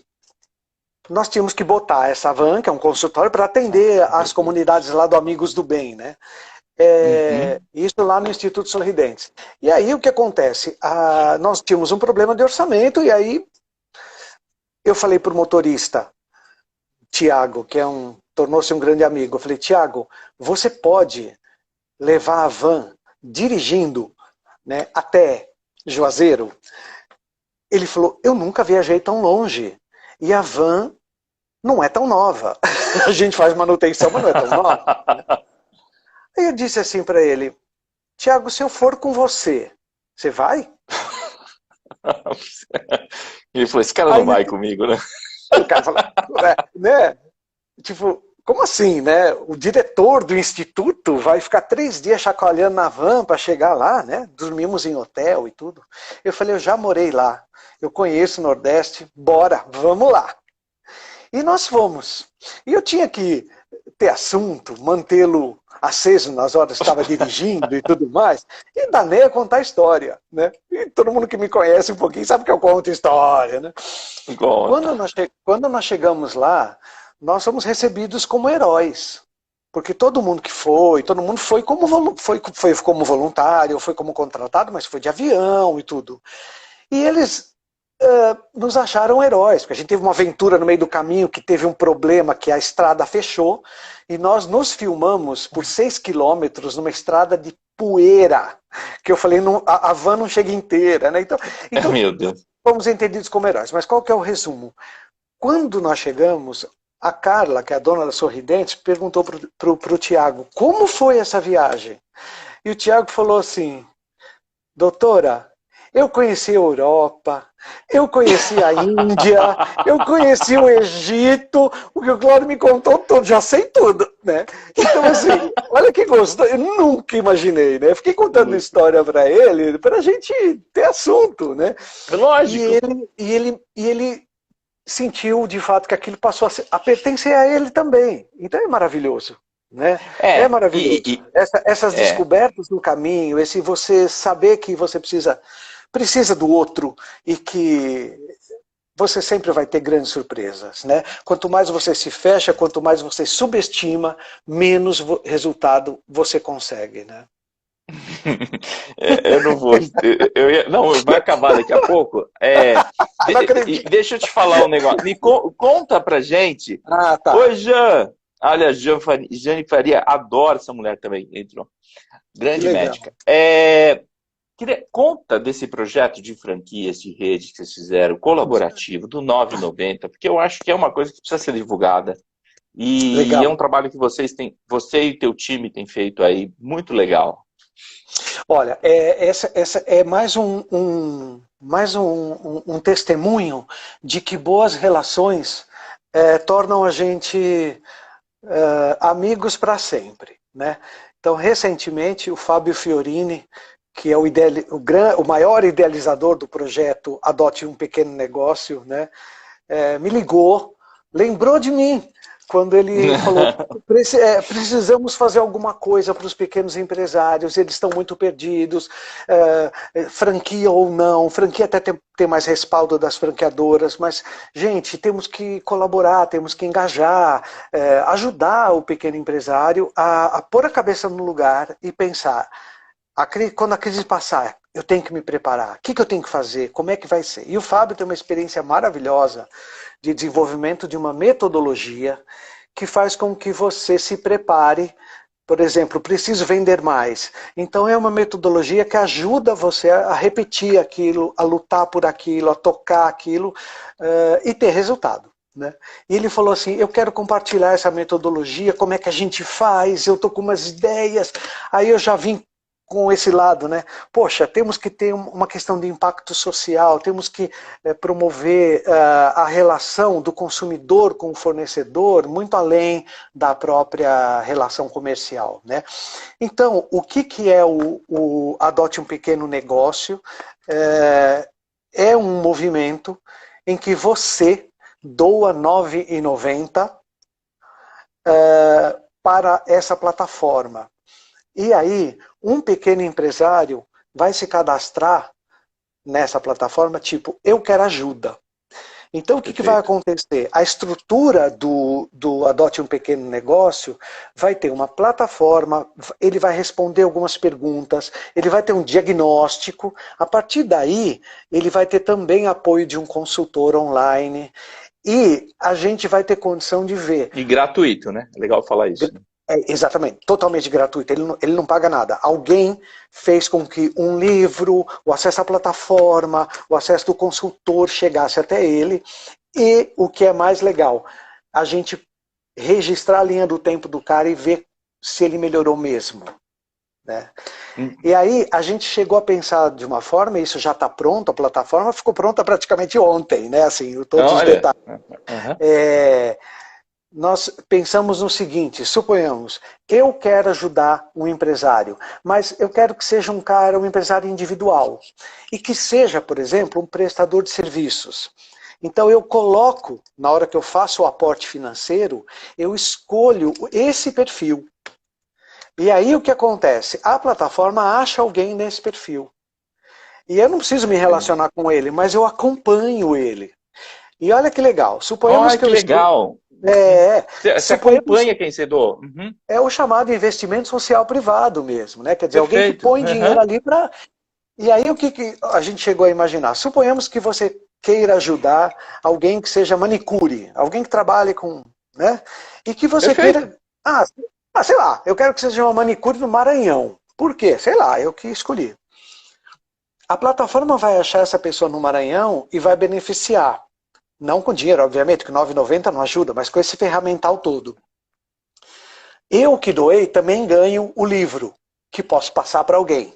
nós tínhamos que botar essa van, que é um consultório, para atender as comunidades lá do Amigos do Bem, né? Uhum. Isso lá no Instituto Sorridentes. E aí o que acontece? Nós tínhamos um problema de orçamento, e aí eu falei para o motorista, Tiago, tornou-se um grande amigo, eu falei, Tiago, você pode levar a van dirigindo, né, até Juazeiro? Ele falou, eu nunca viajei tão longe. E a van não é tão nova. A gente faz manutenção, mas não é tão nova. Aí eu disse assim para ele, Tiago, se eu for com você, você vai? Ele falou, esse cara não Aí vai comigo, né? o cara falou, né? Tipo, como assim, né? O diretor do instituto vai ficar 3 dias chacoalhando na van para chegar lá, né? Dormimos em hotel e tudo. Eu falei, eu já morei lá, eu conheço o Nordeste, bora, vamos lá. E nós fomos. E eu tinha que ter assunto, mantê-lo aceso nas horas que estava dirigindo e tudo mais, e danei a contar história, né? E todo mundo que me conhece um pouquinho sabe que eu conto história, né? Conta. Quando nós chegamos lá, nós fomos recebidos como heróis. Porque todo mundo foi como voluntário, foi como contratado, mas foi de avião e tudo. E eles nos acharam heróis, porque a gente teve uma aventura no meio do caminho que teve um problema, que a estrada fechou, e nós nos filmamos por 6 quilômetros numa estrada de poeira, que eu falei, a van não chega inteira, né? Então Meu Deus. fomos entendidos como heróis. Mas qual que é o resumo? Quando nós chegamos, a Carla, que é a dona da Sorridentes, perguntou para o Tiago, como foi essa viagem? E o Tiago falou assim, doutora, eu conheci a Europa, eu conheci a Índia, eu conheci o Egito, o que o Cláudio me contou todo, já sei tudo, né? Então, assim, olha que gostoso, eu nunca imaginei, né? Fiquei contando história para ele, para a gente ter assunto, né? Lógico. E ele sentiu, de fato, que aquilo passou a pertencer a ele também. Então é maravilhoso. Né? É maravilhoso. Essas descobertas no caminho, esse você saber que você precisa do outro e que você sempre vai ter grandes surpresas. Né? Quanto mais você se fecha, quanto mais você subestima, menos resultado você consegue. Né? Eu não vou. Não, vai acabar daqui a pouco. Não acredito. Deixa eu te falar um negócio. Conta pra gente. Ah, tá. Oi, Jean. Olha, Jane Faria, adoro essa mulher também. Entrou. Grande médica. Conta desse projeto de franquias de rede que vocês fizeram, colaborativo, do 9,90, porque eu acho que é uma coisa que precisa ser divulgada. E é um trabalho que você e teu time têm feito aí, muito legal. Olha, essa é mais um testemunho de que boas relações tornam a gente amigos para sempre. Né? Então, recentemente, o Fábio Fiorini, que é o maior idealizador do projeto Adote um Pequeno Negócio, né, me ligou, lembrou de mim, quando ele falou, precisamos fazer alguma coisa para os pequenos empresários, eles estão muito perdidos, franquia ou não, franquia até tem mais respaldo das franqueadoras, mas, gente, temos que colaborar, temos que engajar, ajudar o pequeno empresário a pôr a cabeça no lugar e pensar, quando a crise passar, eu tenho que me preparar, o que eu tenho que fazer, como é que vai ser? E o Fábio tem uma experiência maravilhosa de desenvolvimento de uma metodologia que faz com que você se prepare Por exemplo, preciso vender mais. Então é uma metodologia que ajuda você a repetir aquilo, a lutar por aquilo, a tocar aquilo e ter resultado. Né? E ele falou assim, eu quero compartilhar essa metodologia, como é que a gente faz, eu estou com umas ideias. Aí eu já vim com esse lado, né? Poxa, temos que ter uma questão de impacto social, temos que promover a relação do consumidor com o fornecedor, muito além da própria relação comercial, né? Então, o que é o Adote um Pequeno Negócio? É um movimento em que você doa R$ 9,90 para essa plataforma. E aí, um pequeno empresário vai se cadastrar nessa plataforma, tipo, eu quero ajuda. Então, o que vai acontecer? A estrutura do Adote um Pequeno Negócio vai ter uma plataforma, ele vai responder algumas perguntas, ele vai ter um diagnóstico, a partir daí, ele vai ter também apoio de um consultor online, e a gente vai ter condição de ver. E gratuito, né? É legal falar isso. Exatamente, totalmente gratuito, ele não paga nada. Alguém fez com que um livro, o acesso à plataforma, o acesso do consultor chegasse até ele, e o que é mais legal, a gente registrar a linha do tempo do cara e ver se ele melhorou mesmo. Né? E aí a gente chegou a pensar de uma forma, isso já está pronto, a plataforma ficou pronta praticamente ontem, né? Assim, todos os detalhes. Nós pensamos no seguinte, suponhamos, eu quero ajudar um empresário, mas eu quero que seja um empresário individual, e que seja, por exemplo, um prestador de serviços. Então eu coloco, na hora que eu faço o aporte financeiro, eu escolho esse perfil. E aí o que acontece? A plataforma acha alguém nesse perfil. E eu não preciso me relacionar com ele, mas eu acompanho ele. E olha que legal, suponhamos que eu legal! Você acompanha quem você doa. É o chamado investimento social privado mesmo, né? Quer dizer, alguém que põe dinheiro ali para... E aí o que a gente chegou a imaginar? Suponhamos que você queira ajudar alguém que seja manicure, alguém que trabalhe com... né? E que você queira... sei lá, eu quero que seja uma manicure no Maranhão. Por quê? Sei lá, eu que escolhi. A plataforma vai achar essa pessoa no Maranhão e vai beneficiar. Não com dinheiro, obviamente, que R$ 9,90 não ajuda, mas com esse ferramental todo. Eu que doei também ganho o livro, que posso passar para alguém.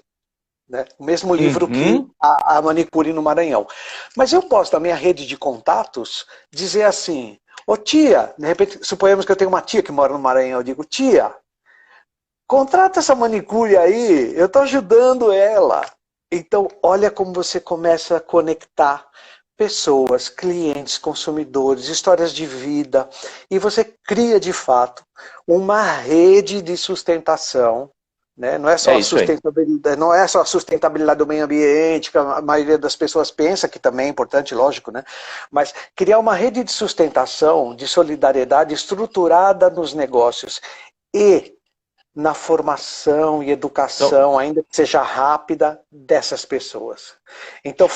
Né? O mesmo livro que a manicure no Maranhão. Mas eu posso, da minha rede de contatos, dizer assim, ô tia, de repente, suponhamos que eu tenho uma tia que mora no Maranhão, eu digo, tia, contrata essa manicure aí, eu estou ajudando ela. Então, olha como você começa a conectar pessoas, clientes, consumidores, histórias de vida, e você cria de fato uma rede de sustentação, né? Não é só a sustentabilidade do meio ambiente, que a maioria das pessoas pensa, que também é importante, lógico, né? Mas criar uma rede de sustentação, de solidariedade estruturada nos negócios e na formação e educação, ainda que seja rápida, dessas pessoas. Então,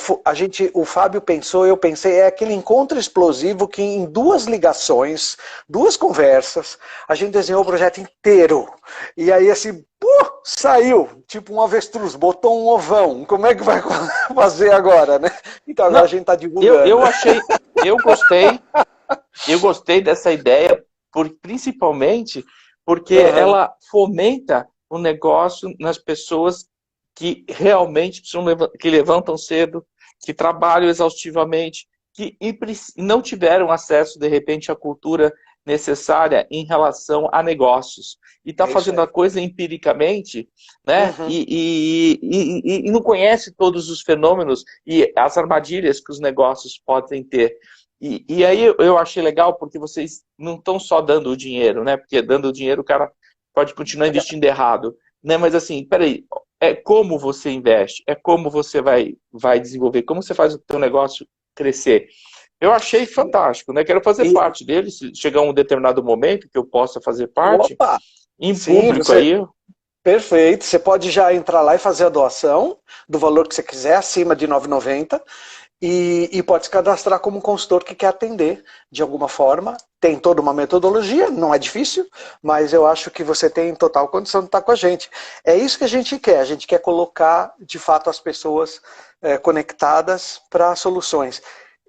o Fábio pensou, eu pensei, é aquele encontro explosivo que em 2 ligações, 2 conversas, a gente desenhou o projeto inteiro. E aí, assim, saiu, tipo um avestruz, botou um ovão. Como é que vai fazer agora, né? Então, agora a gente está divulgando. Eu gostei dessa ideia, principalmente porque ela fomenta o negócio nas pessoas que realmente que levantam cedo, que trabalham exaustivamente, que não tiveram acesso, de repente, à cultura necessária em relação a negócios. E está fazendo a coisa empiricamente, né? E não conhece todos os fenômenos e as armadilhas que os negócios podem ter. E aí eu achei legal porque vocês não estão só dando o dinheiro, né? Porque dando o dinheiro o cara pode continuar investindo errado. Né? Mas assim, peraí, é como você investe, é como você vai desenvolver, como você faz o teu negócio crescer. Eu achei fantástico, né? Quero fazer parte dele, se chegar um determinado momento que eu possa fazer parte, em público aí. Perfeito, você pode já entrar lá e fazer a doação do valor que você quiser, acima de R$ 9,90. e pode se cadastrar como um consultor que quer atender de alguma forma. Tem toda uma metodologia, não é difícil, mas eu acho que você tem total condição de estar com a gente. É isso que a gente quer colocar de fato as pessoas conectadas para soluções.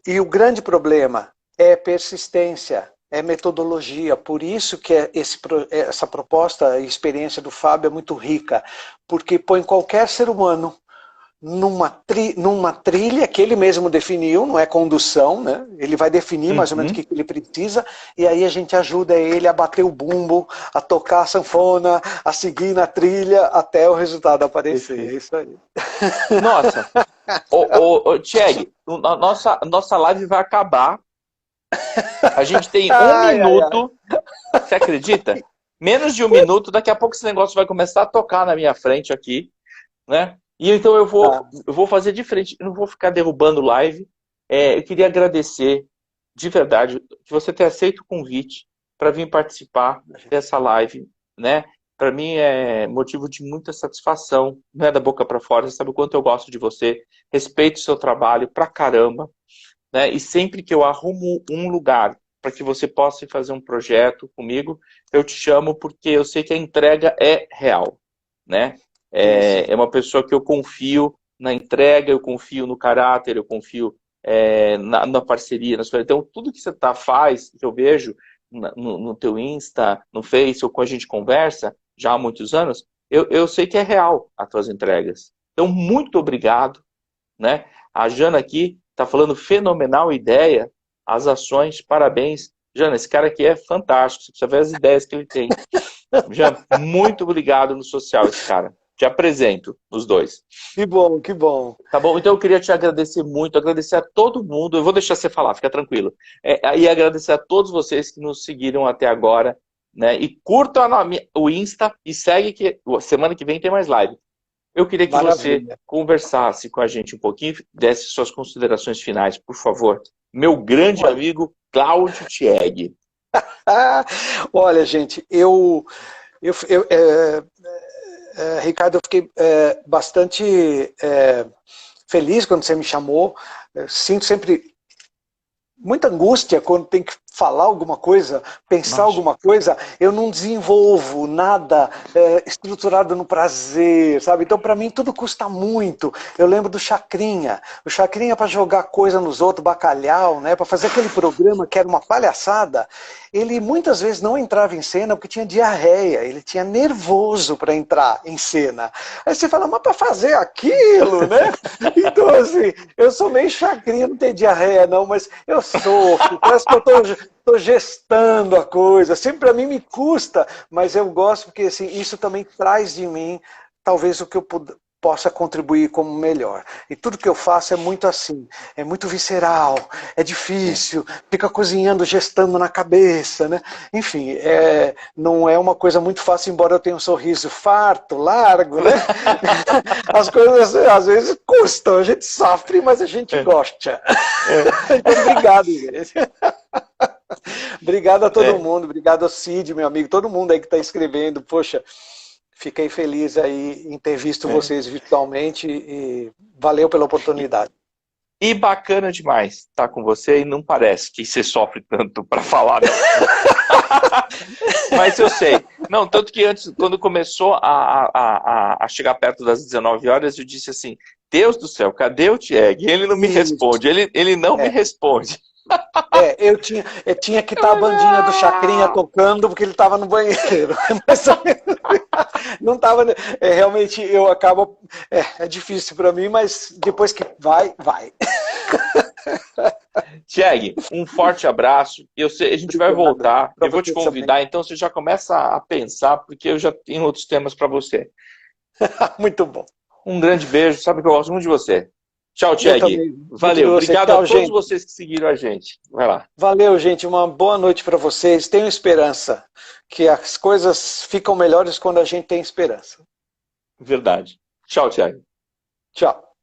E o grande problema é persistência, é metodologia, por isso que essa proposta e experiência do Fábio é muito rica, porque põe qualquer ser humano numa trilha que ele mesmo definiu, não é condução, né? Ele vai definir mais ou menos o que ele precisa, e aí a gente ajuda ele a bater o bumbo, a tocar a sanfona, a seguir na trilha até o resultado aparecer. É isso aí. Nossa, Tieg, nossa live vai acabar. A gente tem um minuto, você acredita? Menos de um minuto, daqui a pouco esse negócio vai começar a tocar na minha frente aqui, né? E então eu vou fazer diferente, eu não vou ficar derrubando live. Eu queria agradecer, de verdade, que você ter aceito o convite para vir participar dessa live, né? Para mim é motivo de muita satisfação, não é da boca para fora, você sabe o quanto eu gosto de você, respeito o seu trabalho pra caramba, né? E sempre que eu arrumo um lugar para que você possa fazer um projeto comigo, eu te chamo porque eu sei que a entrega é real, né? É uma pessoa que eu confio na entrega, eu confio no caráter, eu confio na parceria. Então, tudo que você faz, que eu vejo no teu Insta, no Face, ou com a gente conversa, já há muitos anos, eu sei que é real as tuas entregas. Então, muito obrigado, né? A Jana aqui está falando fenomenal ideia, as ações, parabéns. Jana, esse cara aqui é fantástico, você precisa ver as ideias que ele tem. Jana, muito obrigado no social, esse cara. Te apresento, os dois. Que bom, que bom. Tá bom? Então eu queria te agradecer muito, agradecer a todo mundo. Eu vou deixar você falar, fica tranquilo. E agradecer a todos vocês que nos seguiram até agora, né? E curtam o Insta e segue que semana que vem tem mais live. Eu queria que você conversasse com a gente um pouquinho, desse suas considerações finais, por favor. Meu grande amigo Cláudio Tieg. Olha, gente, Ricardo, eu fiquei bastante feliz quando você me chamou. Eu sinto sempre muita angústia quando tem que falar alguma coisa, pensar alguma coisa. Eu não desenvolvo nada estruturado no prazer, sabe? Então, para mim, tudo custa muito. Eu lembro do Chacrinha. O Chacrinha, para jogar coisa nos outros, bacalhau, né? Para fazer aquele programa que era uma palhaçada, ele muitas vezes não entrava em cena porque tinha diarreia, ele tinha nervoso para entrar em cena. Aí você fala, mas para fazer aquilo, né? Então, assim, eu sou meio Chacrinha, não tenho diarreia não, mas eu sofro, parece que eu estou gestando a coisa. Sempre para mim me custa, mas eu gosto porque assim, isso também traz de mim talvez o que eu possa contribuir como melhor. E tudo que eu faço é muito assim, é muito visceral, é difícil, fica cozinhando, gestando na cabeça, né? Enfim, não é uma coisa muito fácil, embora eu tenha um sorriso farto, largo, né? As coisas às vezes custam, a gente sofre, mas a gente gosta. Então, obrigado, gente. Obrigado a todo mundo, obrigado ao Cid, meu amigo, todo mundo aí que está escrevendo, poxa, fiquei feliz aí em ter visto vocês virtualmente e valeu pela oportunidade. E bacana demais estar com você e não parece que você sofre tanto para falar. Mas eu sei. Não, tanto que antes, quando começou a chegar perto das 19 horas, eu disse assim, Deus do céu, cadê o Tieg? Ele não me responde, ele não me responde. Eu tinha que estar a bandinha do Chacrinha tocando porque ele estava no banheiro. Mas não estava. Realmente eu acabo. É difícil para mim, mas depois que vai. Tieg, um forte abraço. Eu sei, a gente vai voltar. Eu vou te convidar, então você já começa a pensar, porque eu já tenho outros temas para você. Muito bom. Um grande beijo, sabe que eu gosto muito de você. Tchau, Tieg. Valeu. Obrigado a todos vocês que seguiram a gente. Vai lá. Valeu, gente. Uma boa noite para vocês. Tenho esperança que as coisas ficam melhores quando a gente tem esperança. Verdade. Tchau, Tieg. Tchau.